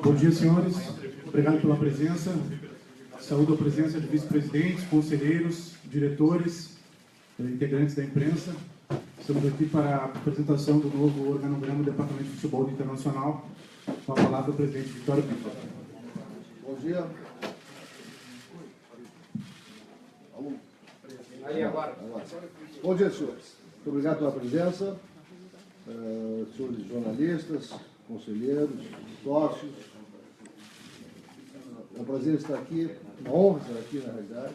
Bom dia, senhores. Obrigado pela presença. Saúdo a presença de vice-presidentes, conselheiros, diretores, integrantes da imprensa. Estamos aqui para a apresentação do novo organograma do Departamento de Futebol do Internacional. Com a palavra, o presidente Vitório Pipa. Bom dia. Aí agora. Bom dia, senhores. Muito obrigado pela presença. Senhores jornalistas, conselheiros, sócios. É um prazer estar aqui, uma honra estar aqui, na realidade,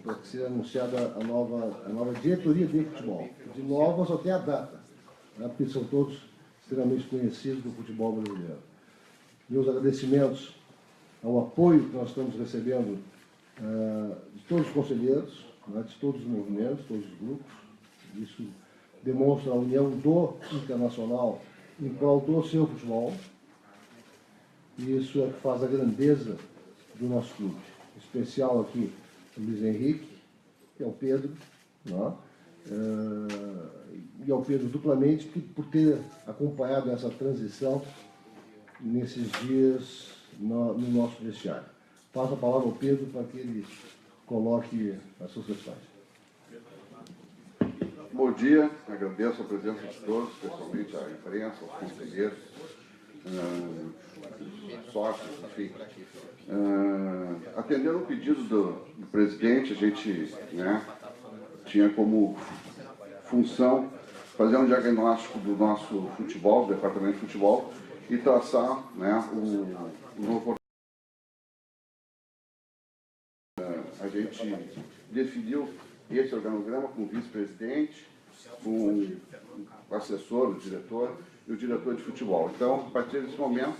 para ser anunciada a nova diretoria de futebol. De nova só tem a data, porque são todos extremamente conhecidos do futebol brasileiro. Meus agradecimentos ao apoio que nós estamos recebendo de todos os conselheiros, de todos os movimentos, todos os grupos. Isso demonstra a união do Internacional em prol do seu futebol. E isso é o que faz a grandeza do nosso clube. Em especial aqui o Luiz Henrique, que é o Pedro, e ao Pedro duplamente por ter acompanhado essa transição nesses dias no nosso vestiário. Passo a palavra ao Pedro para que ele coloque as suas questões. Bom dia, agradeço a presença de todos, especialmente a imprensa, os conselheiros, sócios, enfim. Atendendo o pedido do presidente, a gente tinha como função fazer um diagnóstico do nosso futebol, do departamento de futebol, e traçar o novo. A gente definiu esse organograma com o vice-presidente, com o assessor, o diretor e o diretor de futebol. Então, a partir desse momento,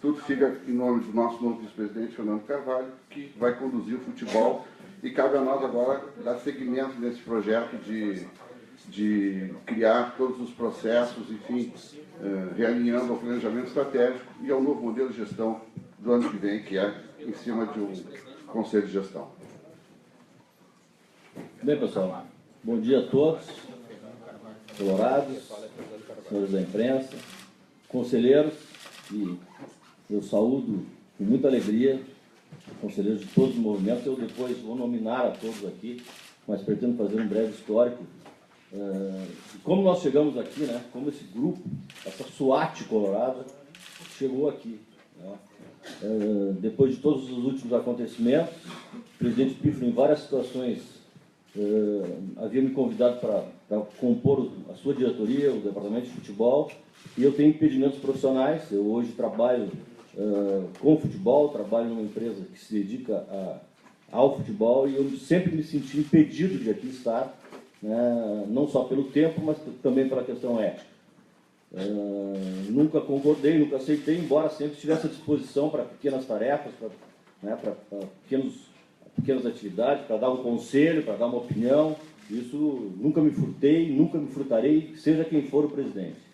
tudo fica em nome do nosso novo vice-presidente, Fernando Carvalho, que vai conduzir o futebol, e cabe a nós agora dar seguimento nesse projeto de criar todos os processos, enfim, realinhando ao planejamento estratégico e ao novo modelo de gestão do ano que vem, que é em cima de um conselho de gestão. Bem, pessoal, bom dia a todos, colorados, senhores da imprensa, conselheiros, e eu saúdo com muita alegria conselheiros de todos os movimentos. Eu depois vou nominar a todos aqui, mas pretendo fazer um breve histórico de como nós chegamos aqui, como esse grupo, essa SWAT colorada, chegou aqui. Depois de todos os últimos acontecimentos, o presidente Pífaro, em várias situações, havia me convidado para compor a sua diretoria, o departamento de futebol, e eu tenho impedimentos profissionais. Eu hoje trabalho com futebol, trabalho numa empresa que se dedica ao futebol, e eu sempre me senti impedido de aqui estar, não só pelo tempo, mas também pela questão ética. Nunca concordei, nunca aceitei, embora sempre estivesse à disposição para pequenas tarefas, para pequenas atividades, para dar um conselho, para dar uma opinião. Isso nunca me furtei, nunca me furtarei, seja quem for o presidente.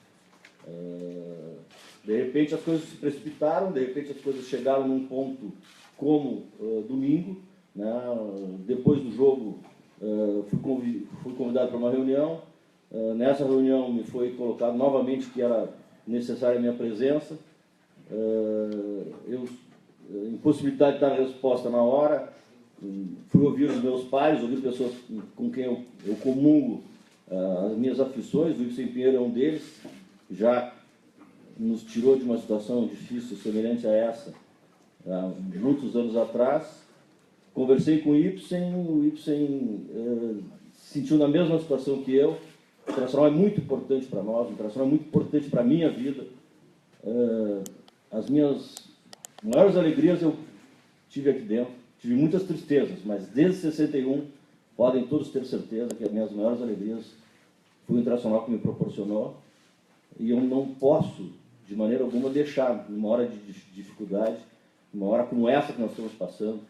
De repente as coisas se precipitaram, de repente as coisas chegaram num ponto como domingo. Depois do jogo fui convidado para uma reunião. Nessa reunião me foi colocado novamente que era necessária a minha presença. Impossibilidade de dar resposta na hora. Fui ouvir os meus pais, ouvir pessoas com quem eu comungo as minhas aflições. O Ibsen Pinheiro é um deles, já nos tirou de uma situação difícil, semelhante a essa, há muitos anos atrás. Conversei com o Ibsen sentiu na mesma situação que eu. O Internacional é muito importante para nós, o Internacional é muito importante para a minha vida. As minhas maiores alegrias eu tive aqui dentro, tive muitas tristezas, mas desde 61 podem todos ter certeza que as minhas maiores alegrias foi o Internacional que me proporcionou, e eu não posso, de maneira alguma, deixar, numa hora de dificuldade, numa hora como essa que nós estamos passando,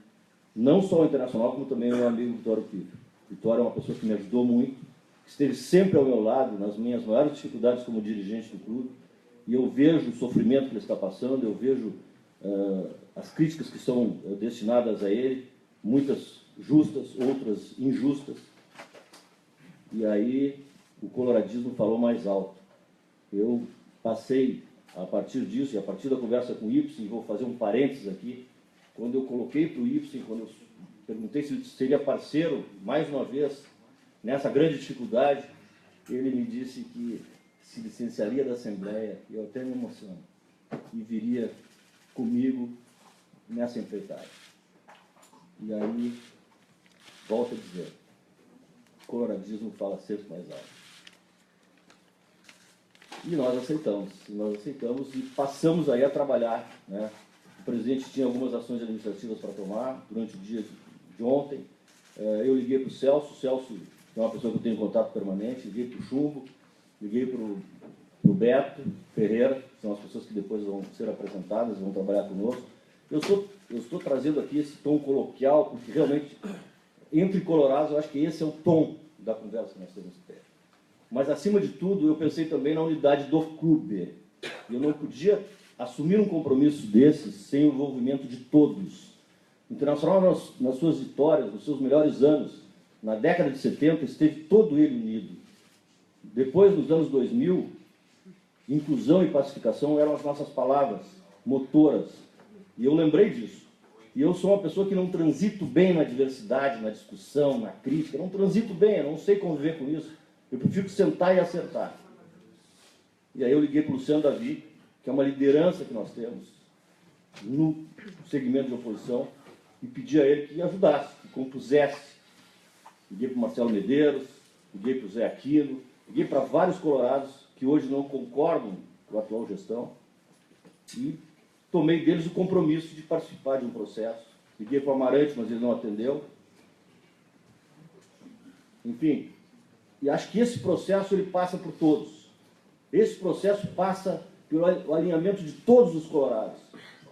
não só o Internacional, como também o meu amigo Vitório Pifo. Vitório é uma pessoa que me ajudou muito, que esteve sempre ao meu lado nas minhas maiores dificuldades como dirigente do clube, e eu vejo o sofrimento que ele está passando, eu vejo as críticas que são destinadas a ele, muitas justas, outras injustas, e aí o coloradismo falou mais alto. Eu passei, a partir disso, e a partir da conversa com o Ibsen, vou fazer um parênteses aqui, quando eu coloquei para o Ibsen, quando eu perguntei se ele seria parceiro, mais uma vez, nessa grande dificuldade, ele me disse que se licenciaria da Assembleia, e eu até me emociono, e viria comigo nessa empreitada. E aí, volto a dizer, o coloradismo fala sempre mais alto. E nós aceitamos e passamos aí a trabalhar, né? O presidente tinha algumas ações administrativas para tomar durante o dia de ontem. Eu liguei para o Celso é uma pessoa que eu tenho contato permanente, liguei para o Chumbo, liguei para o Beto Ferreira, que são as pessoas que depois vão ser apresentadas, vão trabalhar conosco. Eu estou trazendo aqui esse tom coloquial, porque realmente, entre colorados, eu acho que esse é o tom da conversa que nós temos que ter. Mas, acima de tudo, eu pensei também na unidade do clube. Eu não podia assumir um compromisso desses sem o envolvimento de todos. O Internacional, nas suas vitórias, nos seus melhores anos, na década de 70, esteve todo ele unido. Depois, nos anos 2000, inclusão e pacificação eram as nossas palavras motoras. E eu lembrei disso. E eu sou uma pessoa que não transito bem na diversidade, na discussão, na crítica. Eu não transito bem, eu não sei conviver com isso. Eu prefiro sentar e acertar. E aí eu liguei para o Luciano Davi, que é uma liderança que nós temos no segmento de oposição, e pedi a ele que ajudasse, que compusesse. Liguei para o Marcelo Medeiros, liguei para o Zé Aquino, liguei para vários colorados que hoje não concordam com a atual gestão, e tomei deles o compromisso de participar de um processo. Liguei para o Amarante, mas ele não atendeu. Enfim, e acho que esse processo ele passa por todos. Esse processo passa pelo alinhamento de todos os colorados.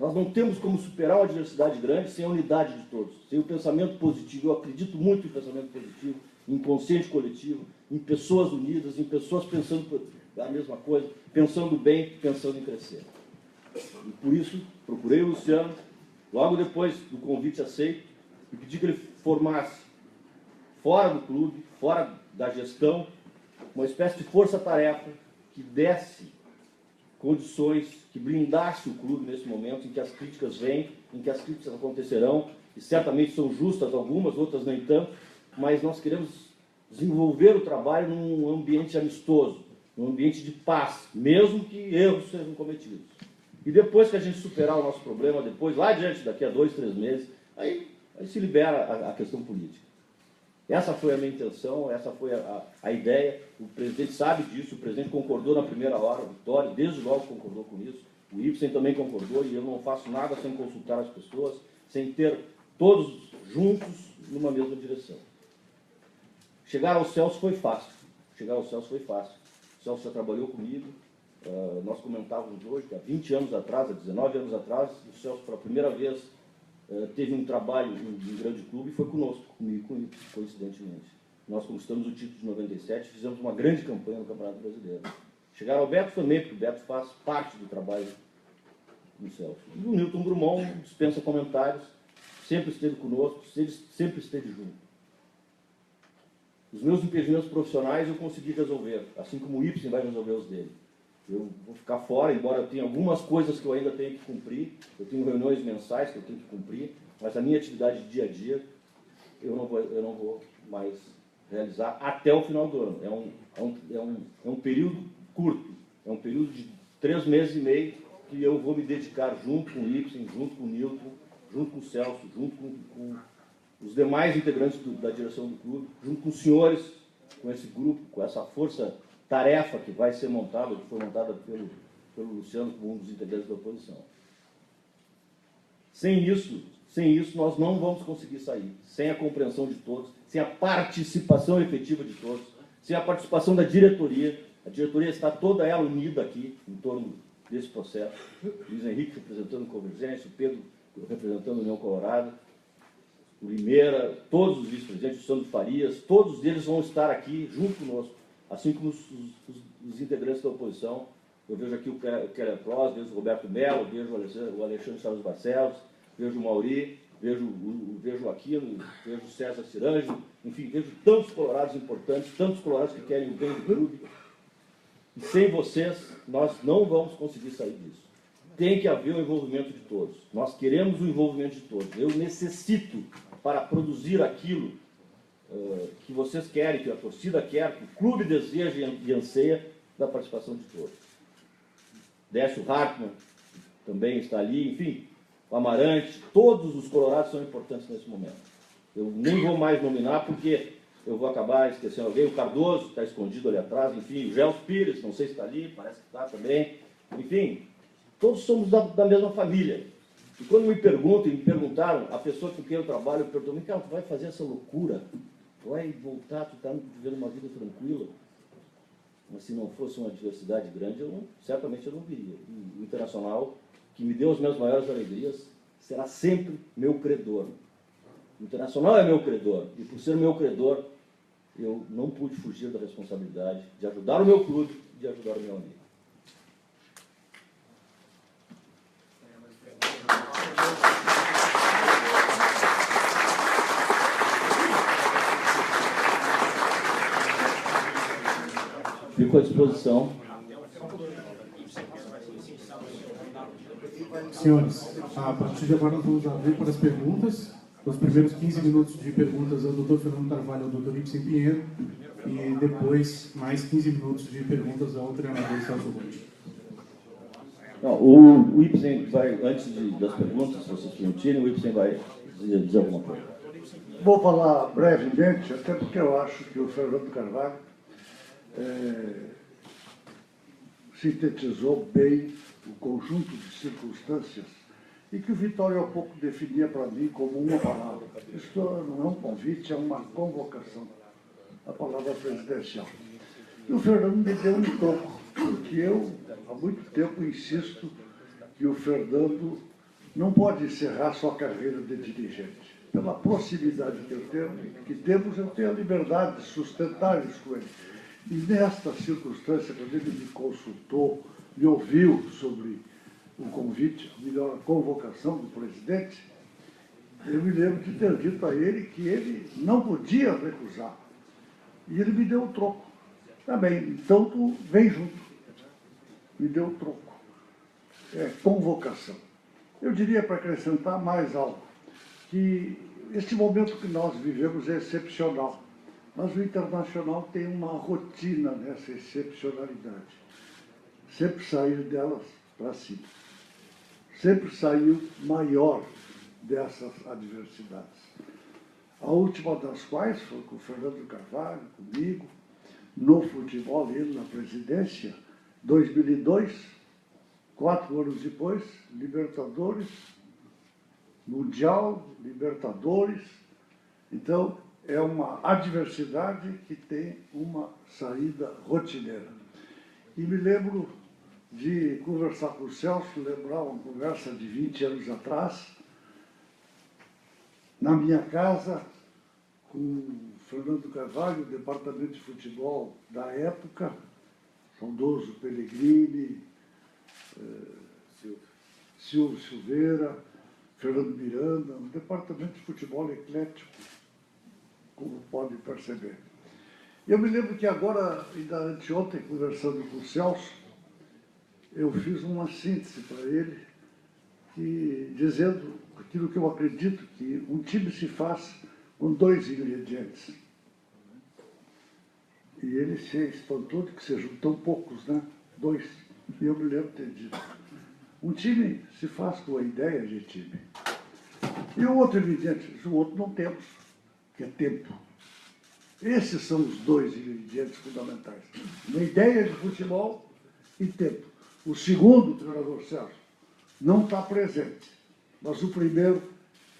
Nós não temos como superar uma diversidade grande sem a unidade de todos, sem o pensamento positivo. Eu acredito muito em pensamento positivo, em inconsciente coletivo, em pessoas unidas, em pessoas pensando a mesma coisa, pensando bem, pensando em crescer. E por isso, procurei o Luciano, logo depois do convite aceito, e pedi que ele formasse, fora do clube, fora da gestão, uma espécie de força-tarefa que desse condições, que blindasse o clube nesse momento em que as críticas vêm, em que as críticas acontecerão, e certamente são justas algumas, outras nem tanto, mas nós queremos desenvolver o trabalho num ambiente amistoso, num ambiente de paz, mesmo que erros sejam cometidos. E depois que a gente superar o nosso problema, depois, lá adiante, daqui a 2, 3 meses, aí se libera a questão política. Essa foi a minha intenção, essa foi a ideia. O presidente sabe disso, o presidente concordou na primeira hora, o Vitório, desde logo concordou com isso, o Ibsen também concordou, e eu não faço nada sem consultar as pessoas, sem ter todos juntos numa mesma direção. Chegar ao Celso foi fácil. O Celso já trabalhou comigo, nós comentávamos hoje que há 20 anos atrás, há 19 anos atrás, o Celso, pela primeira vez, teve um trabalho em um grande clube e foi conosco, comigo, coincidentemente. Nós conquistamos o título de 97, fizemos uma grande campanha no Campeonato Brasileiro. Chegar ao Beto também, porque o Beto faz parte do trabalho do Celso. E o Newton Drummond dispensa comentários, sempre esteve conosco, sempre esteve junto. Os meus impedimentos profissionais eu consegui resolver, assim como o Ibsen vai resolver os dele. Eu vou ficar fora, embora eu tenha algumas coisas que eu ainda tenho que cumprir, eu tenho reuniões mensais que eu tenho que cumprir, mas a minha atividade de dia a dia eu não vou mais realizar até o final do ano. É um período curto, é um período de 3 meses e meio que eu vou me dedicar junto com o Ibsen, junto com o Nilton, junto com o Celso, junto com os demais integrantes da direção do clube, junto com os senhores, com esse grupo, com essa força-tarefa que vai ser montada, que foi montada pelo Luciano como um dos integrantes da oposição. Sem isso, nós não vamos conseguir sair, sem a compreensão de todos, sem a participação efetiva de todos, sem a participação da diretoria. A diretoria está toda ela unida aqui, em torno desse processo. O Luiz Henrique representando o Convergência, o Pedro representando a União Colorado, o Limeira, todos os vice-presidentes, o Sandro Farias, todos eles vão estar aqui junto conosco, assim como os integrantes da oposição. Eu vejo aqui o Keller Pross, vejo o Roberto Mello, vejo o Alexandre Chaves Barcelos, vejo o Mauri, vejo o Aquino, vejo o César Ciranjo, enfim, vejo tantos colorados importantes, tantos colorados que querem o bem do clube. E sem vocês, nós não vamos conseguir sair disso. Tem que haver o envolvimento de todos. Nós queremos o envolvimento de todos. Eu necessito, para produzir aquilo que vocês querem, que a torcida quer, que o clube deseja e anseia, da participação de todos. Décio Hartmann também está ali, enfim, o Amarante, todos os colorados são importantes nesse momento. Eu nem vou mais nominar, porque eu vou acabar esquecendo alguém. O Cardoso está escondido ali atrás, enfim, o Gelson Pires, não sei se está ali, parece que está também. Enfim, todos somos da mesma família. E quando me perguntaram, a pessoa com quem eu trabalho, perguntou: cara, tu vai fazer essa loucura? Tu vai voltar, tu está vivendo uma vida tranquila? Mas se não fosse uma diversidade grande, certamente eu não viria. E o Internacional, que me deu as minhas maiores alegrias, será sempre meu credor. O Internacional é meu credor. E por ser meu credor, eu não pude fugir da responsabilidade de ajudar o meu clube e de ajudar o meu amigo. Fico à disposição. Senhores, a partir de agora nós vamos abrir para as perguntas. Os primeiros 15 minutos de perguntas ao Dr. Fernando Carvalho e ao Dr. Ibsen Pinheiro, e depois mais 15 minutos de perguntas ao treinador Celso Rotti. O Ibsen vai, antes das perguntas, se vocês permitirem, o Ibsen vai dizer alguma coisa. Vou falar brevemente, até porque eu acho que o Fernando Carvalho sintetizou bem o conjunto de circunstâncias e que o Vitório há pouco definia para mim como uma palavra. Isso não é um convite, é uma convocação, a palavra presidencial. E o Fernando me deu um toco, porque eu, há muito tempo, insisto que o Fernando não pode encerrar sua carreira de dirigente. Pela proximidade que temos, eu tenho a liberdade de sustentar isso com ele. E nesta circunstância, quando ele me consultou, me ouviu sobre o convite, melhor, a convocação do presidente, eu me lembro de ter dito a ele que ele não podia recusar. E ele me deu o troco. Tá bem, então tu vem junto. Me deu o troco. É convocação. Eu diria, para acrescentar mais algo, que este momento que nós vivemos é excepcional. Mas o Internacional tem uma rotina nessa excepcionalidade. Sempre sair delas para cima. Sempre saiu maior dessas adversidades. A última das quais foi com o Fernando Carvalho, comigo, no futebol, ele na presidência, 2002, 4 anos depois, Libertadores, Mundial, Libertadores. Então, é uma adversidade que tem uma saída rotineira. E me lembro de conversar com o Celso, lembrar uma conversa de 20 anos atrás, na minha casa, com o Fernando Carvalho, o departamento de futebol da época, saudoso Pellegrini, Silvio Silveira, Fernando Miranda, um departamento de futebol eclético, como pode perceber. Eu me lembro que agora, ainda anteontem, conversando com o Celso, eu fiz uma síntese para ele, dizendo aquilo que eu acredito, que um time se faz com 2 ingredientes. E ele se espantou de que sejam tão poucos, né? 2. E eu me lembro de ter dito. Um time se faz com a ideia de time. E o outro ingrediente, o outro não temos, que é tempo. Esses são os dois ingredientes fundamentais. Uma ideia de futebol e tempo. O segundo, o treinador Sérgio, não está presente. Mas o primeiro,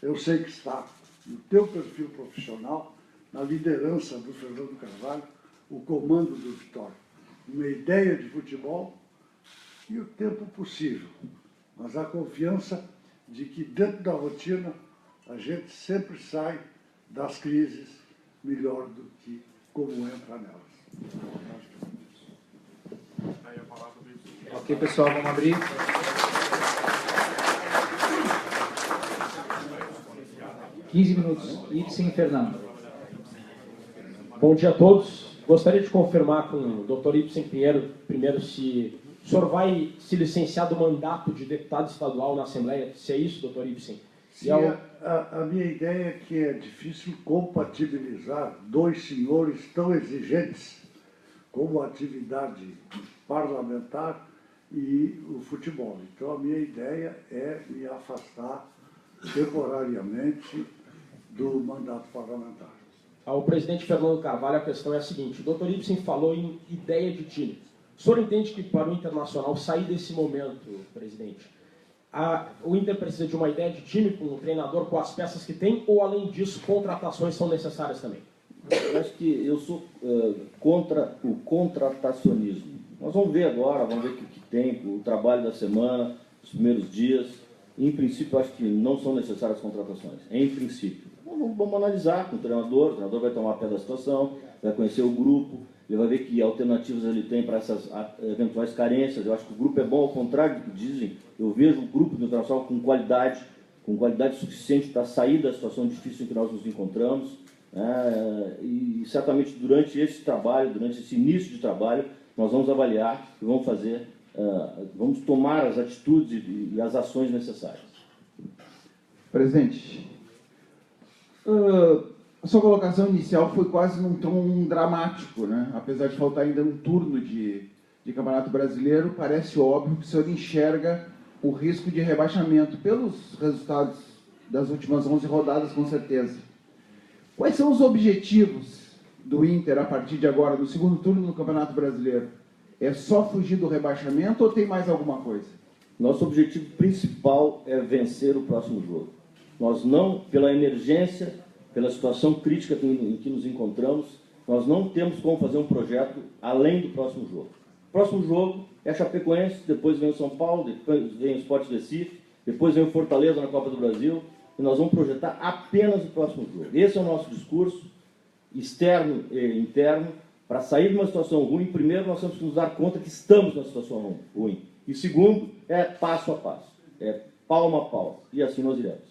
eu sei que está no teu perfil profissional, na liderança do Fernando Carvalho, o comando do Vitória. Uma ideia de futebol e o tempo possível. Mas a confiança de que dentro da rotina a gente sempre sai das crises melhor do que como entra nelas. Ok, pessoal, vamos abrir. $15 minutos. Ibsen e Fernando. Bom dia a todos. Gostaria de confirmar com o Dr. Ibsen Pinheiro, primeiro, se o senhor vai se licenciar do mandato de deputado estadual na Assembleia, se é isso, Dr. Ibsen? Sim, a minha ideia é que é difícil compatibilizar dois senhores tão exigentes como a atividade parlamentar e o futebol. Então, a minha ideia é me afastar temporariamente do mandato parlamentar. Ao presidente Fernando Carvalho, a questão é a seguinte: o Dr. Ibsen falou em ideia de time. O senhor entende que para o Internacional sair desse momento, presidente, o Inter precisa de uma ideia de time com o treinador, com as peças que tem, ou além disso, contratações são necessárias também? Eu acho que eu sou contra o contratacionismo. Nós vamos ver agora, vamos ver o que tem, o trabalho da semana, os primeiros dias. Em princípio, eu acho que não são necessárias contratações. Em princípio. Vamos analisar com o treinador vai tomar pé da situação, vai conhecer o grupo, ele vai ver que alternativas ele tem para essas eventuais carências. Eu acho que o grupo é bom, ao contrário do que dizem. Eu vejo o grupo do Internacional com qualidade suficiente para sair da situação difícil em que nós nos encontramos. E certamente durante esse trabalho, durante esse início de trabalho, nós vamos avaliar e vamos fazer, vamos tomar as atitudes e as ações necessárias. Presidente, a sua colocação inicial foi quase num tom dramático, né? Apesar de faltar ainda um turno de Campeonato Brasileiro, parece óbvio que o senhor enxerga o risco de rebaixamento pelos resultados das últimas 11 rodadas, com certeza. Quais são os objetivos do Inter a partir de agora, no segundo turno do Campeonato Brasileiro? É só fugir do rebaixamento ou tem mais alguma coisa? Nosso objetivo principal é vencer o próximo jogo. Nós não, pela emergência, pela situação crítica em que nos encontramos, nós não temos como fazer um projeto além do próximo jogo. O próximo jogo é a Chapecoense, depois vem o São Paulo, depois vem o Sport Recife, depois vem o Fortaleza na Copa do Brasil, e nós vamos projetar apenas o próximo jogo. Esse é o nosso discurso, externo e interno. Para sair de uma situação ruim, primeiro nós temos que nos dar conta que estamos numa situação ruim. E segundo, é passo a passo, é palmo a palmo, e assim nós iremos.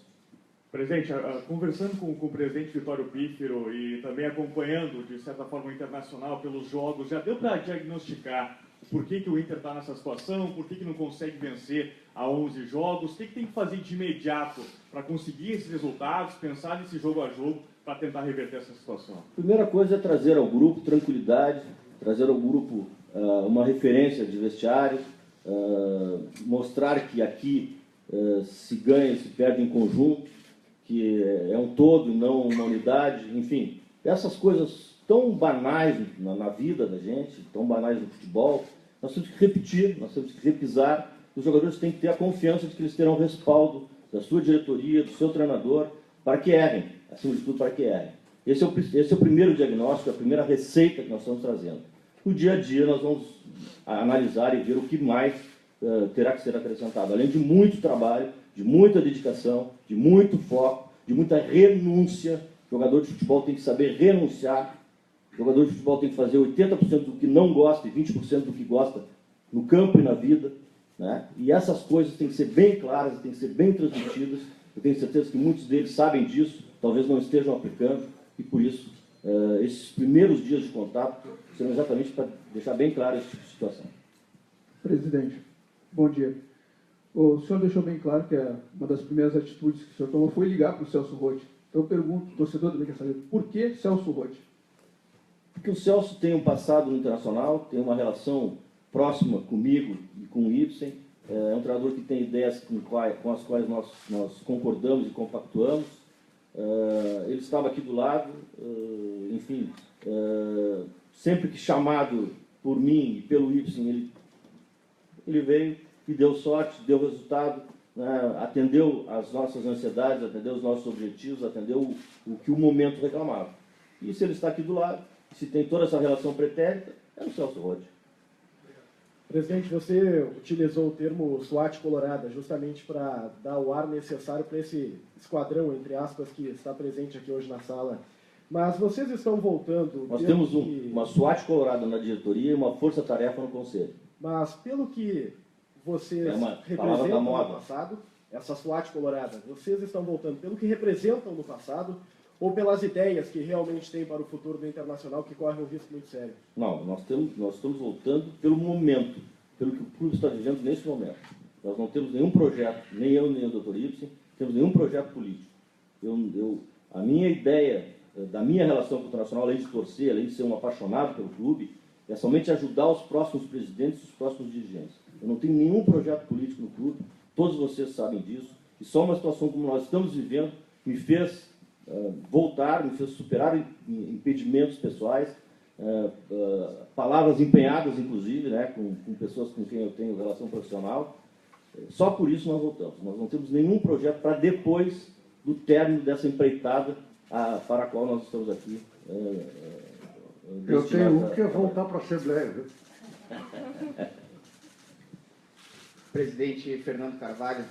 Presidente, conversando com o presidente Vitório Pífero e também acompanhando, de certa forma, o Internacional pelos jogos, já deu para diagnosticar por que o Inter está nessa situação, por que não consegue vencer a 11 jogos, o que tem que fazer de imediato para conseguir esses resultados, pensar nesse jogo a jogo, para tentar reverter essa situação? Primeira coisa é trazer ao grupo tranquilidade, trazer ao grupo uma referência de vestiário, mostrar que aqui se ganha, se perde em conjunto, que é um todo e não uma unidade, enfim. Essas coisas tão banais na vida da gente, tão banais no futebol, nós temos que repetir, nós temos que repisar. Os jogadores têm que ter a confiança de que eles terão respaldo da sua diretoria, do seu treinador, para que errem, acima de tudo, para que errem. Esse é o primeiro diagnóstico, a primeira receita que nós estamos trazendo. No dia a dia, nós vamos analisar e ver o que mais terá que ser acrescentado, além de muito trabalho, de muita dedicação, de muito foco, de muita renúncia. O jogador de futebol tem que saber renunciar. O jogador de futebol tem que fazer 80% do que não gosta e 20% do que gosta no campo e na vida, né? E essas coisas têm que ser bem claras, têm que ser bem transmitidas. Eu tenho certeza que muitos deles sabem disso, talvez não estejam aplicando, e por isso esses primeiros dias de contato serão exatamente para deixar bem claro esse tipo de situação. Presidente, bom dia. O senhor deixou bem claro que uma das primeiras atitudes que o senhor tomou foi ligar para o Celso Roth. Então eu pergunto, o torcedor também quer saber, por que Celso Roth? Porque o Celso tem um passado no Internacional, tem uma relação próxima comigo e com o Ibsen, É um treinador que tem ideias com as quais nós concordamos e compactuamos. Ele estava aqui do lado, enfim, sempre que chamado por mim e pelo Ibsen, ele veio e deu sorte, deu resultado, né, atendeu às nossas ansiedades, atendeu os nossos objetivos, atendeu o que o momento reclamava. E se ele está aqui do lado, se tem toda essa relação pretérita, é o Celso Roth. Presidente, você utilizou o termo SWAT colorada justamente para dar o ar necessário para esse esquadrão, entre aspas, que está presente aqui hoje na sala. Mas vocês estão voltando... Nós temos uma SWAT colorada na diretoria e uma força-tarefa no conselho. Mas pelo que vocês palavra da representam moda no passado, essa SWAT colorada, vocês estão voltando pelo que representam no passado ou pelas ideias que realmente têm para o futuro do Internacional, que corre um risco muito sério? Não, nós estamos voltando pelo momento, pelo que o clube está vivendo nesse momento. Nós não temos nenhum projeto, nem eu nem o Dr. Ibsen, temos nenhum projeto político. A minha ideia da minha relação com o Internacional, além de torcer, além de ser um apaixonado pelo clube, é somente ajudar os próximos presidentes e os próximos dirigentes. Eu não tenho nenhum projeto político no clube, todos vocês sabem disso, e só uma situação como nós estamos vivendo me fez voltar, me fez superar impedimentos pessoais, palavras empenhadas, inclusive, né, com pessoas com quem eu tenho relação profissional. Só por isso nós voltamos. Nós não temos nenhum projeto para depois do término dessa empreitada para a qual nós estamos aqui. Eu tenho um que é voltar para a Assembleia, viu? Presidente Fernando Carvalho,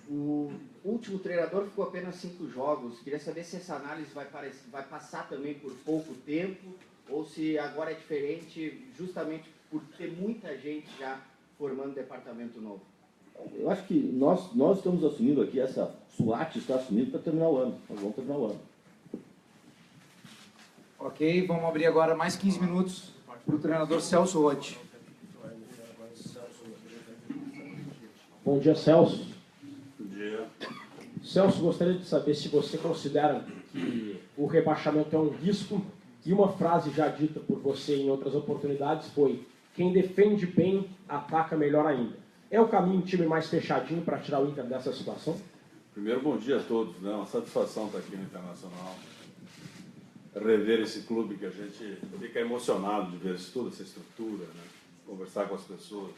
o último treinador ficou apenas 5 jogos. Queria saber se essa análise vai passar também por pouco tempo ou se agora é diferente justamente por ter muita gente já formando departamento novo. Eu acho que nós estamos assumindo aqui, essa SWAT está assumindo para terminar o ano. Nós vamos terminar o ano. Ok, vamos abrir agora mais 15 minutos para o treinador Celso Roth. Bom dia, Celso. Bom dia. Celso, gostaria de saber se você considera que o rebaixamento é um risco, e uma frase já dita por você em outras oportunidades foi: quem defende bem, ataca melhor ainda. É o caminho, um time mais fechadinho para tirar o Inter dessa situação? Primeiro, bom dia a todos, né? Uma satisfação estar aqui no Internacional. Rever esse clube que a gente fica emocionado de ver toda essa estrutura, né? Conversar com as pessoas.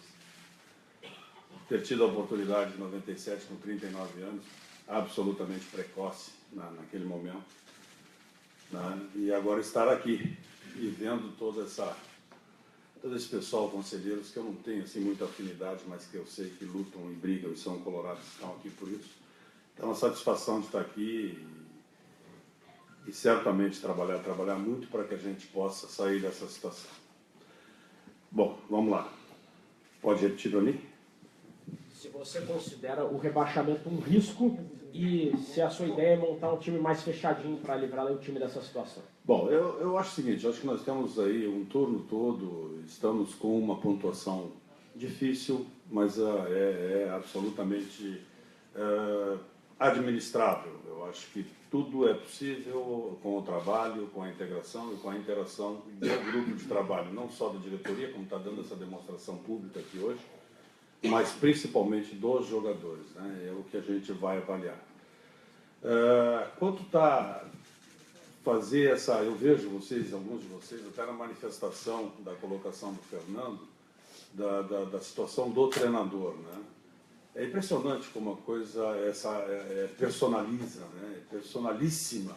Ter tido a oportunidade em 97, com 39 anos, absolutamente precoce naquele momento. Né? E agora estar aqui e vendo todo esse pessoal, conselheiros, que eu não tenho assim, muita afinidade, mas que eu sei que lutam e brigam e são colorados, estão aqui por isso. Então, uma satisfação de estar aqui e certamente trabalhar muito para que a gente possa sair dessa situação. Bom, vamos lá. Pode repetir ali? Se você considera o rebaixamento um risco e se a sua ideia é montar um time mais fechadinho para livrar o time dessa situação. Bom, eu acho o seguinte, eu acho que nós temos aí um turno todo, estamos com uma pontuação difícil, mas é absolutamente administrável. Eu acho que tudo é possível com o trabalho, com a integração e com a interação do grupo de trabalho, não só da diretoria, como está dando essa demonstração pública aqui hoje, mas principalmente dos jogadores, né? É o que a gente vai avaliar. Quanto está fazer essa... Eu vejo vocês, alguns de vocês, até na manifestação da colocação do Fernando, da situação do treinador, né? É impressionante como a coisa personaliza, né? É personalíssima.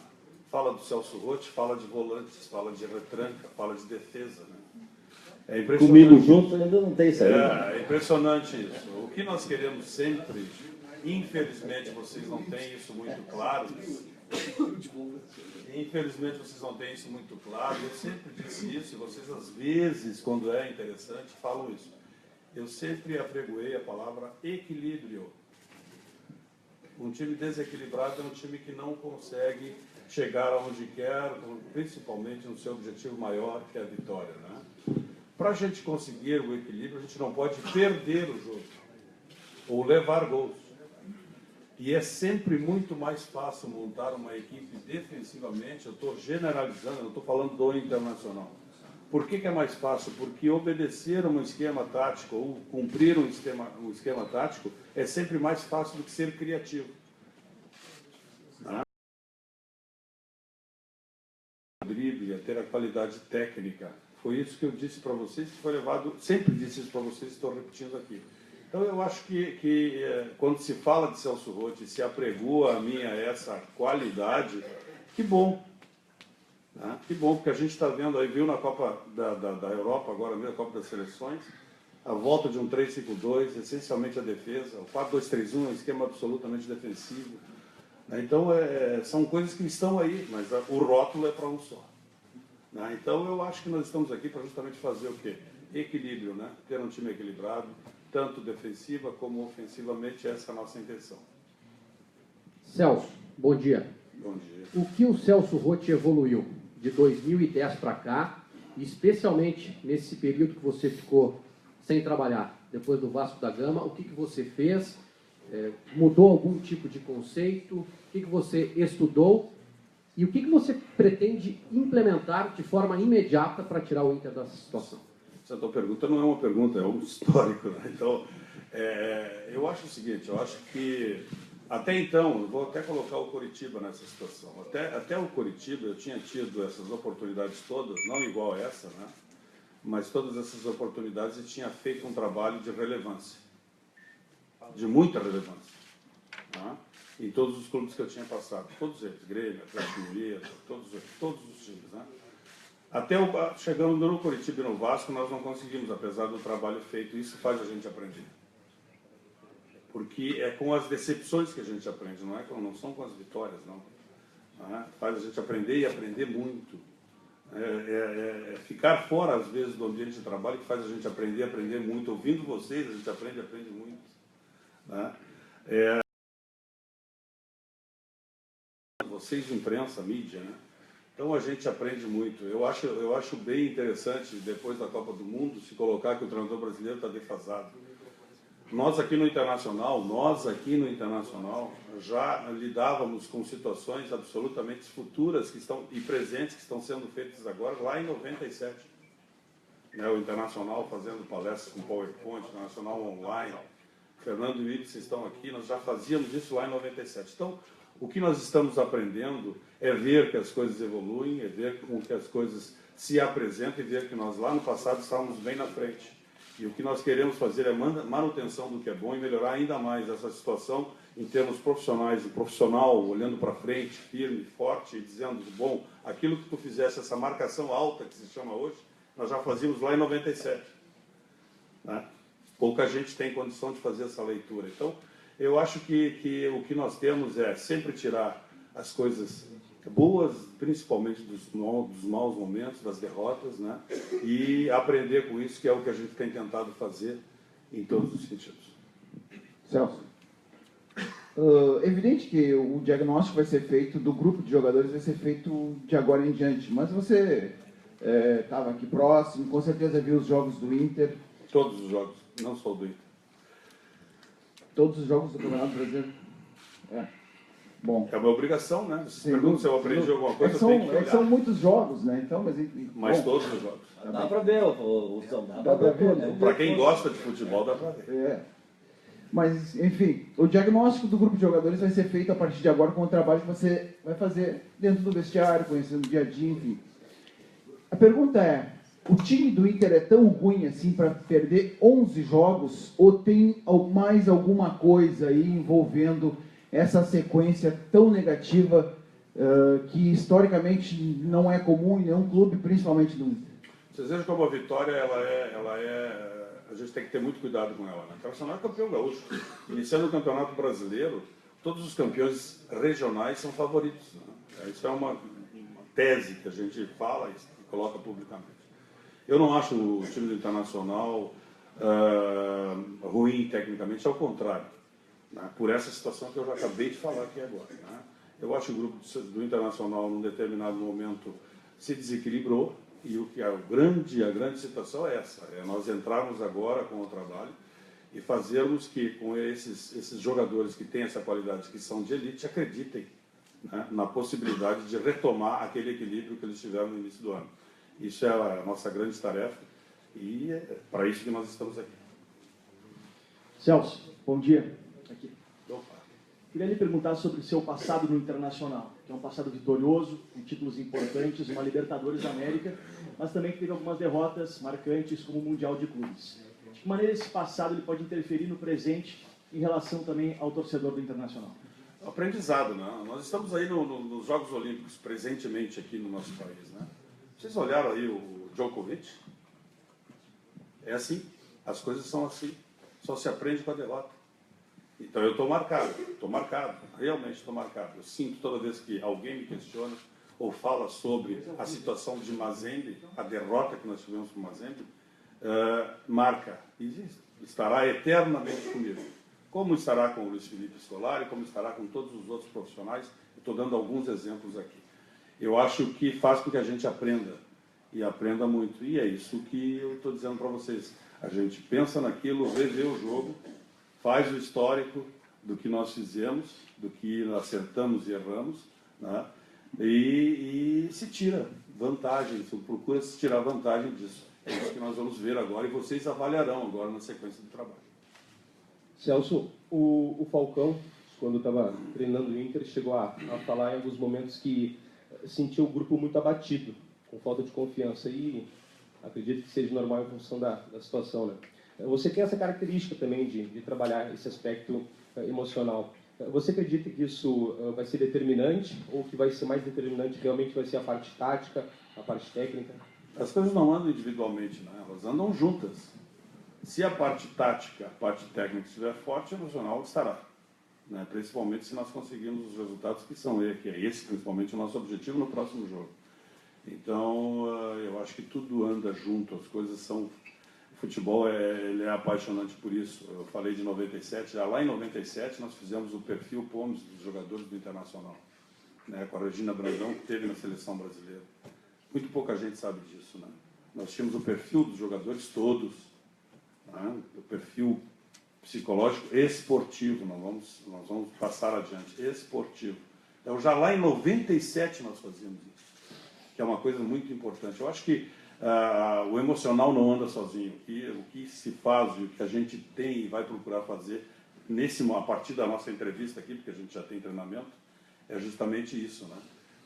Fala do Celso Roth, fala de volantes, fala de retranca, fala de defesa, né? É impressionante. Comigo junto ainda não tem isso aí. É impressionante isso. O que nós queremos sempre, infelizmente vocês não têm isso muito claro, infelizmente vocês não têm isso muito claro, eu sempre disse isso, e vocês às vezes, quando é interessante, falam isso. Eu sempre apregoei a palavra equilíbrio. Um time desequilibrado é um time que não consegue chegar aonde quer, principalmente no seu objetivo maior, que é a vitória, né? Para a gente conseguir o equilíbrio, a gente não pode perder o jogo ou levar gols. E é sempre muito mais fácil montar uma equipe defensivamente, eu estou generalizando, eu estou falando do Internacional, Por que é mais fácil? Porque obedecer a um esquema tático ou cumprir um esquema tático é sempre mais fácil do que ser criativo. Drible, ter a qualidade técnica. Foi isso que eu disse para vocês, que foi levado, sempre disse isso para vocês, estou repetindo aqui. Então eu acho que quando se fala de Celso Roth, se apregoa a mim a essa qualidade, que bom. Né? Que bom, porque a gente está vendo aí, viu na Copa da Europa, agora mesmo, a Copa das Seleções, a volta de um 3-5-2, essencialmente a defesa, o 4-2-3-1 é um esquema absolutamente defensivo. Então, são coisas que estão aí, mas o rótulo é para um só. Né? Então, eu acho que nós estamos aqui para justamente fazer o quê? Equilíbrio, né? Ter um time equilibrado, tanto defensiva como ofensivamente, essa é a nossa intenção. Celso, bom dia. Bom dia. O que o Celso Roth evoluiu de 2010 para cá, especialmente nesse período que você ficou sem trabalhar, depois do Vasco da Gama, o que você fez? Mudou algum tipo de conceito? O que você estudou? E o que você pretende implementar de forma imediata para tirar o Inter dessa situação? Essa tua pergunta não é uma pergunta, é um histórico. Né? Então, eu acho o seguinte, eu acho que até então, eu vou até colocar o Coritiba nessa situação. Até o Coritiba eu tinha tido essas oportunidades todas, não igual a essa, né? Mas todas essas oportunidades eu tinha feito um trabalho de relevância, de muita relevância, né? Em todos os clubes que eu tinha passado, todos eles, Grêmio, Atlético Mineiro, todos os times, né? Chegando no Coritiba e no Vasco, nós não conseguimos, apesar do trabalho feito, isso faz a gente aprender. Porque é com as decepções que a gente aprende, não são com as vitórias, não. Faz a gente aprender e aprender muito. Ficar fora, às vezes, do ambiente de trabalho que faz a gente aprender muito. Ouvindo vocês, a gente aprende muito. Né? Vocês, imprensa, mídia, né? Então a gente aprende muito. Eu acho bem interessante, depois da Copa do Mundo, se colocar que o treinador brasileiro está defasado. Nós aqui no Internacional, já lidávamos com situações absolutamente futuras e presentes que estão sendo feitas agora, lá em 97. Né, o Internacional fazendo palestras com PowerPoint, Internacional online, Fernando e Ibsen estão aqui, nós já fazíamos isso lá em 97. Então, o que nós estamos aprendendo é ver que as coisas evoluem, é ver com que as coisas se apresentam e ver que nós lá no passado estávamos bem na frente. E o que nós queremos fazer é manutenção do que é bom e melhorar ainda mais essa situação em termos profissionais. O profissional olhando para frente, firme, forte, e dizendo, bom, aquilo que tu fizesse, essa marcação alta que se chama hoje, nós já fazíamos lá em 97. Né? Pouca gente tem condição de fazer essa leitura. Então, eu acho que o que nós temos é sempre tirar as coisas boas, principalmente dos maus momentos, das derrotas, né? E aprender com isso, que é o que a gente tem tentado fazer em todos os sentidos. Celso, evidente que o diagnóstico vai ser feito do grupo de jogadores, vai ser feito de agora em diante, mas você estava aqui próximo, com certeza viu os jogos do Inter. Todos os jogos, não só o do Inter. Todos os jogos do Campeonato Brasileiro? Bom. É uma obrigação, né? Se pergunta se eu aprendi alguma coisa, eu tenho que olhar. São muitos jogos, né? Então, mas todos os jogos. Dá para ver, dá para ver. Para quem gosta de futebol, dá para ver. Mas, enfim, o diagnóstico do grupo de jogadores vai ser feito a partir de agora com o trabalho que você vai fazer dentro do vestiário, conhecendo o dia a dia, enfim. A pergunta é, o time do Inter é tão ruim assim para perder 11 jogos ou tem mais alguma coisa aí envolvendo essa sequência tão negativa que historicamente não é comum em nenhum clube, principalmente do Inter? Vocês vejam como a vitória, a gente tem que ter muito cuidado com ela. Né? O Internacional é campeão gaúcho. Iniciando o Campeonato Brasileiro, todos os campeões regionais são favoritos. Né? Isso é uma tese que a gente fala e coloca publicamente. Eu não acho o time do Internacional ruim tecnicamente, ao contrário. Né? Por essa situação que eu já acabei de falar aqui agora. Né? Eu acho que o grupo do Internacional, num determinado momento, se desequilibrou e a grande situação é essa, é nós entrarmos agora com o trabalho e fazermos que, com esses jogadores que têm essa qualidade, que são de elite, acreditem, né, na possibilidade de retomar aquele equilíbrio que eles tiveram no início do ano. Isso é a nossa grande tarefa e é para isso que nós estamos aqui. Celso, bom dia. Aqui. Queria lhe perguntar sobre o seu passado no Internacional, que é um passado vitorioso, com títulos importantes, uma Libertadores da América, mas também que teve algumas derrotas marcantes, como o Mundial de Clubes. De que maneira esse passado ele pode interferir no presente em relação também ao torcedor do Internacional? Aprendizado, né? Nós estamos aí nos Jogos Olímpicos, presentemente aqui no nosso país, né? Vocês olharam aí o Djokovic? É assim, as coisas são assim, só se aprende com a derrota. Então eu estou marcado, realmente estou marcado. Eu sinto toda vez que alguém me questiona ou fala sobre a situação de Mazembe, a derrota que nós tivemos com Mazembe, marca, existe, estará eternamente comigo. Como estará com o Luiz Felipe Scolari, como estará com todos os outros profissionais. Eu estou dando alguns exemplos aqui. Eu acho que faz com que a gente aprenda, e aprenda muito. E é isso que eu estou dizendo para vocês. A gente pensa naquilo, revê o jogo, faz o histórico do que nós fizemos, do que acertamos e erramos, né? E se tira vantagem, procura se tirar vantagem disso. É isso que nós vamos ver agora e vocês avaliarão agora na sequência do trabalho. Celso, o Falcão, quando estava treinando o Inter, chegou a falar em alguns momentos que sentiu o grupo muito abatido, com falta de confiança, e acredito que seja normal em função da situação, né? Você tem essa característica também de trabalhar esse aspecto emocional. Você acredita que isso vai ser determinante, ou que vai ser mais determinante realmente vai ser a parte tática, a parte técnica? As coisas não andam individualmente, né? Elas andam juntas. Se a parte tática, a parte técnica estiver forte, o emocional estará, né? Principalmente se nós conseguirmos os resultados que é esse principalmente o nosso objetivo no próximo jogo. Então, eu acho que tudo anda junto, as coisas são... O futebol ele é apaixonante por isso. Eu falei de 97, já lá em 97 nós fizemos o perfil POMS dos jogadores do Internacional, né, com a Regina Brandão, que teve na seleção brasileira. Muito pouca gente sabe disso, né? Nós tínhamos o perfil dos jogadores todos, né, o perfil psicológico esportivo, nós vamos passar adiante, esportivo. Então já lá em 97 nós fazíamos isso, que é uma coisa muito importante. Eu acho que o emocional não anda sozinho. O que se faz e o que a gente tem e vai procurar fazer a partir da nossa entrevista aqui, porque a gente já tem treinamento, é justamente isso, né?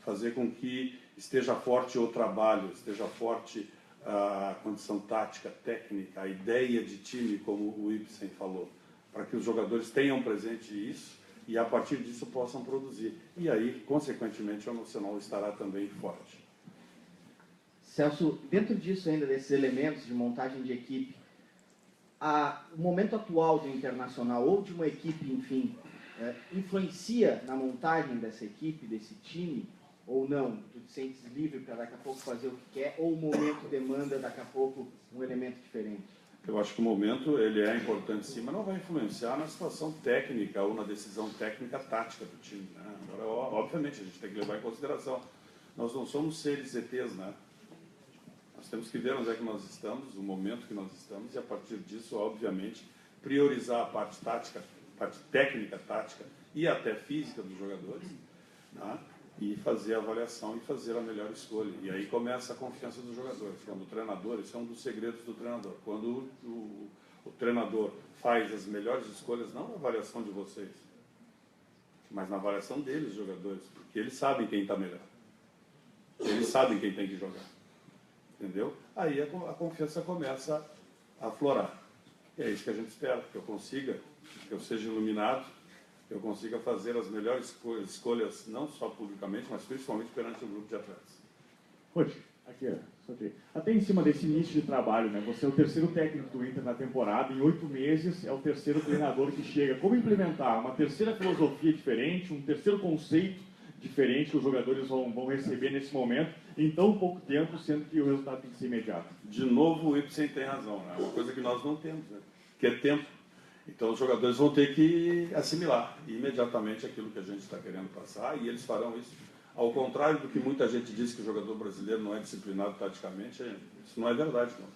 Fazer com que esteja forte o trabalho, esteja forte a condição tática, técnica, a ideia de time, como o Ibsen falou, para que os jogadores tenham presente isso e a partir disso possam produzir. E aí, consequentemente, o emocional estará também forte. Celso, dentro disso ainda, desses elementos de montagem de equipe, o momento atual do Internacional, ou de uma equipe, enfim, influencia na montagem dessa equipe, desse time, ou não? Tu te sentes livre para daqui a pouco fazer o que quer, ou o momento demanda daqui a pouco um elemento diferente? Eu acho que o momento ele é importante sim, mas não vai influenciar na situação técnica ou na decisão técnica tática do time, né? Agora, obviamente, a gente tem que levar em consideração. Nós não somos seres ETs, né? Nós temos que ver onde é que nós estamos, o momento que nós estamos, e a partir disso, obviamente, priorizar a parte tática, parte técnica, tática e até física dos jogadores, né? E fazer a avaliação e fazer a melhor escolha. E aí começa a confiança dos jogadores. Quando o treinador, esse é um dos segredos do treinador, quando o treinador faz as melhores escolhas, não na avaliação de vocês, mas na avaliação deles, jogadores, porque eles sabem quem está melhor. Eles sabem quem tem que jogar. Entendeu? Aí a confiança começa a aflorar. E é isso que a gente espera, que eu consiga, que eu seja iluminado, que eu consiga fazer as melhores escolhas, não só publicamente, mas principalmente perante o grupo de atletas. Roger, aqui, até em cima desse início de trabalho, né? Você é o terceiro técnico do Inter na temporada, em 8 meses é o terceiro treinador que chega. Como implementar uma terceira filosofia diferente, um terceiro conceito diferente que os jogadores vão receber nesse momento em tão pouco tempo, sendo que o resultado tem que ser imediato? De novo, o Ibsen tem razão, né? Uma coisa que nós não temos, né? Que é tempo. Então os jogadores vão ter que assimilar imediatamente aquilo que a gente está querendo passar e eles farão isso. Ao contrário do que muita gente diz que o jogador brasileiro não é disciplinado taticamente, isso não é verdade, não.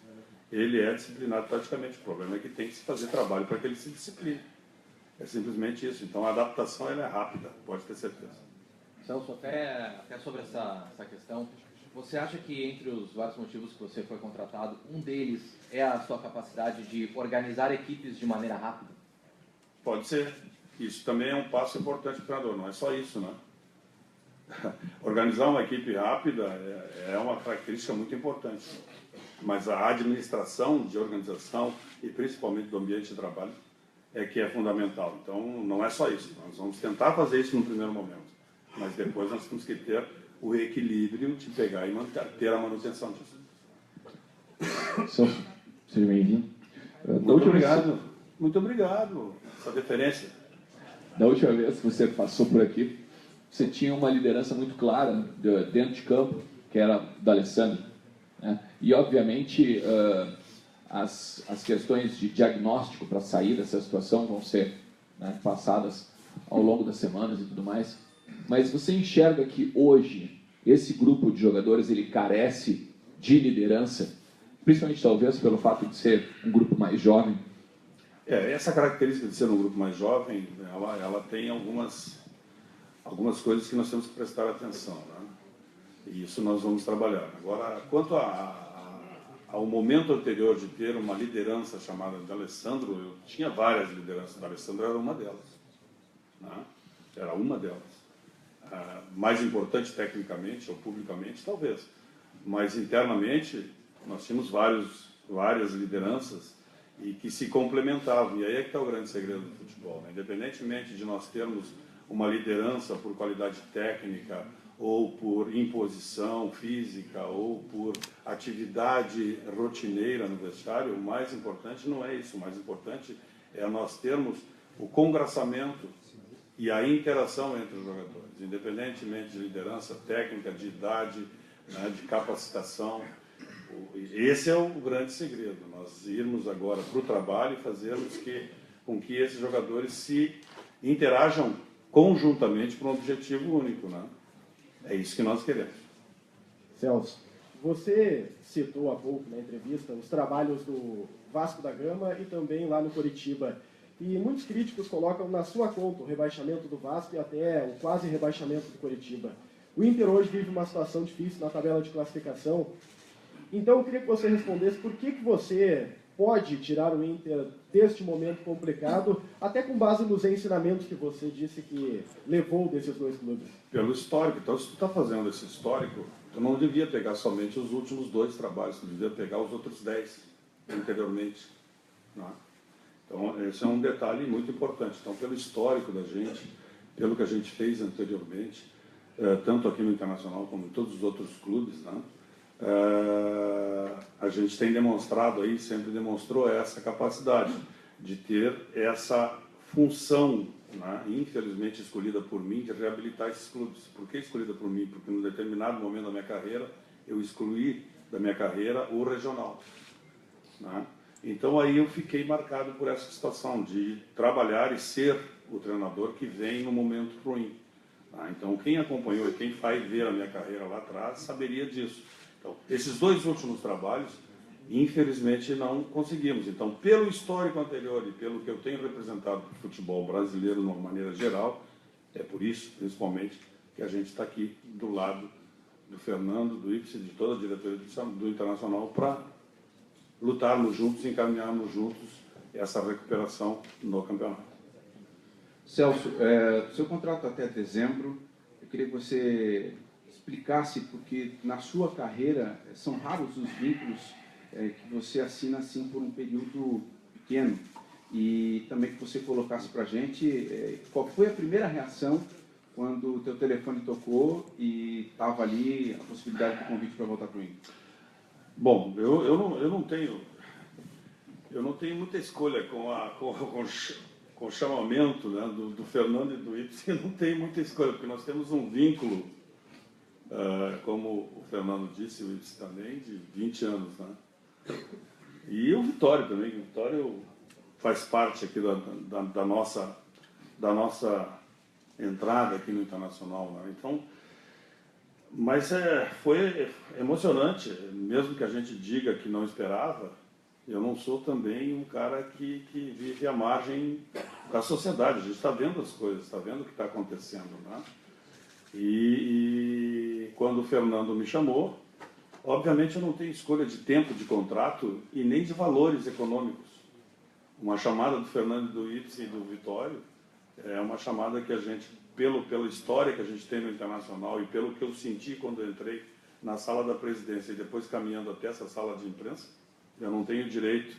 Ele é disciplinado taticamente. O problema é que tem que se fazer trabalho para que ele se discipline. É simplesmente isso. Então a adaptação ela é rápida, pode ter certeza. Celso, até sobre essa questão, Você acha que entre os vários motivos que você foi contratado, um deles é a sua capacidade de organizar equipes de maneira rápida? Pode ser. Isso também é um passo importante para o treinador, não é só isso, né? Organizar uma equipe rápida é uma característica muito importante. Mas a administração de organização e principalmente do ambiente de trabalho é que é fundamental. Então, não é só isso. Nós vamos tentar fazer isso no primeiro momento. Mas depois nós temos que ter o equilíbrio de pegar e ter a manutenção disso. Seja bem-vindo. Muito obrigado. Muito obrigado. Essa deferência. Da última vez que você passou por aqui, você tinha uma liderança muito clara dentro de campo, que era do Alessandro, né? E, obviamente, as questões de diagnóstico para sair dessa situação vão ser, né, passadas ao longo das semanas e tudo mais. Mas você enxerga que hoje esse grupo de jogadores ele carece de liderança, principalmente talvez pelo fato de ser um grupo mais jovem? Essa característica de ser um grupo mais jovem, ela tem algumas coisas que nós temos que prestar atenção, né? E isso nós vamos trabalhar. Agora, quanto ao momento anterior de ter uma liderança chamada de Alessandro, eu tinha várias lideranças. O Alessandro era uma delas, né? Era uma delas. Mais importante tecnicamente ou publicamente, talvez. Mas internamente, nós tínhamos várias lideranças e que se complementavam. E aí é que está o grande segredo do futebol, né? Independentemente de nós termos uma liderança por qualidade técnica, ou por imposição física, ou por atividade rotineira no vestiário, o mais importante não é isso. O mais importante é nós termos o congraçamento e a interação entre os jogadores, independentemente de liderança técnica, de idade, né, de capacitação. Esse é o grande segredo, nós irmos agora para o trabalho e fazermos com que esses jogadores se interajam conjuntamente para um objetivo único, né? É isso que nós queremos. Celso, você citou há pouco na entrevista os trabalhos do Vasco da Gama e também lá no Coritiba. E muitos críticos colocam na sua conta o rebaixamento do Vasco e até o quase rebaixamento do Coritiba. O Inter hoje vive uma situação difícil na tabela de classificação. Então eu queria que você respondesse por que você pode tirar o Inter deste momento complicado, até com base nos ensinamentos que você disse que levou desses dois clubes. Pelo histórico. Então, se tu está fazendo esse histórico, tu não devia pegar somente os últimos 2 trabalhos, tu devia pegar os outros 10 anteriormente, né? Então, esse é um detalhe muito importante. Então, pelo histórico da gente, pelo que a gente fez anteriormente, tanto aqui no Internacional como em todos os outros clubes, né? A gente tem demonstrado aí, sempre demonstrou essa capacidade de ter essa função, né, infelizmente escolhida por mim, de reabilitar esses clubes. Por que escolhida por mim? Porque em um determinado momento da minha carreira, eu excluí da minha carreira o regional, né? Então aí eu fiquei marcado por essa situação de trabalhar e ser o treinador que vem no momento ruim. Então quem acompanhou e quem vai ver a minha carreira lá atrás saberia disso. Então, esses 2 últimos trabalhos, infelizmente, não conseguimos. Então, pelo histórico anterior e pelo que eu tenho representado para o futebol brasileiro de uma maneira geral, é por isso, principalmente, que a gente está aqui do lado do Fernando, do Ipsi, de toda a diretoria do Internacional, para lutarmos juntos e encaminharmos juntos essa recuperação no campeonato. Celso, seu contrato até dezembro, eu queria que você explicasse, porque na sua carreira são raros os vínculos que você assina assim por um período pequeno, e também que você colocasse para a gente qual foi a primeira reação quando o teu telefone tocou e estava ali a possibilidade do convite para voltar para o Inter. Bom, eu não tenho muita escolha com o chamamento, né, do Fernando e do Ipsi. Eu não tenho muita escolha, porque nós temos um vínculo, como o Fernando disse, o Ipsi também, de 20 anos, né? E o Vitório também. O Vitório faz parte aqui da nossa entrada aqui no Internacional, né? Então, mas foi emocionante, mesmo que a gente diga que não esperava. Eu não sou também um cara que vive à margem da sociedade. A gente está vendo as coisas, está vendo o que está acontecendo, né? E quando o Fernando me chamou, Obviamente eu não tenho escolha de tempo de contrato e nem de valores econômicos. Uma chamada do Fernando, do Itz e do Vitório é uma chamada que a gente, pela história que a gente tem no Internacional e pelo que eu senti quando eu entrei na sala da presidência e depois caminhando até essa sala de imprensa, eu não tenho direito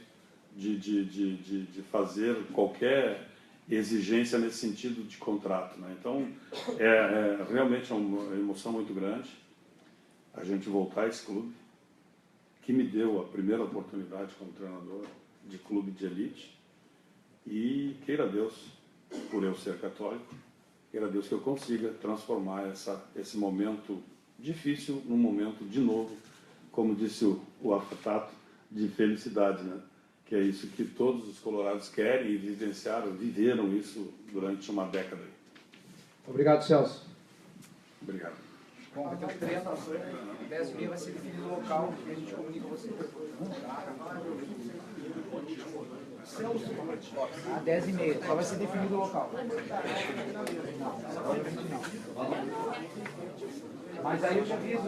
de fazer qualquer exigência nesse sentido de contrato, né? Então, realmente uma emoção muito grande a gente voltar a esse clube, que me deu a primeira oportunidade como treinador de clube de elite, e queira Deus, por eu ser católico, queira Deus que eu consiga transformar esse momento difícil num momento de novo, como disse o Afatato, de felicidade, né? Que é isso que todos os colorados querem e viveram isso durante uma década. Obrigado, Celso. Obrigado. Bom, vai ter um treino, 10h30 vai ser definido o local e a gente comunica você. Às 10h30, só vai ser definido o local. Mas aí eu te aviso.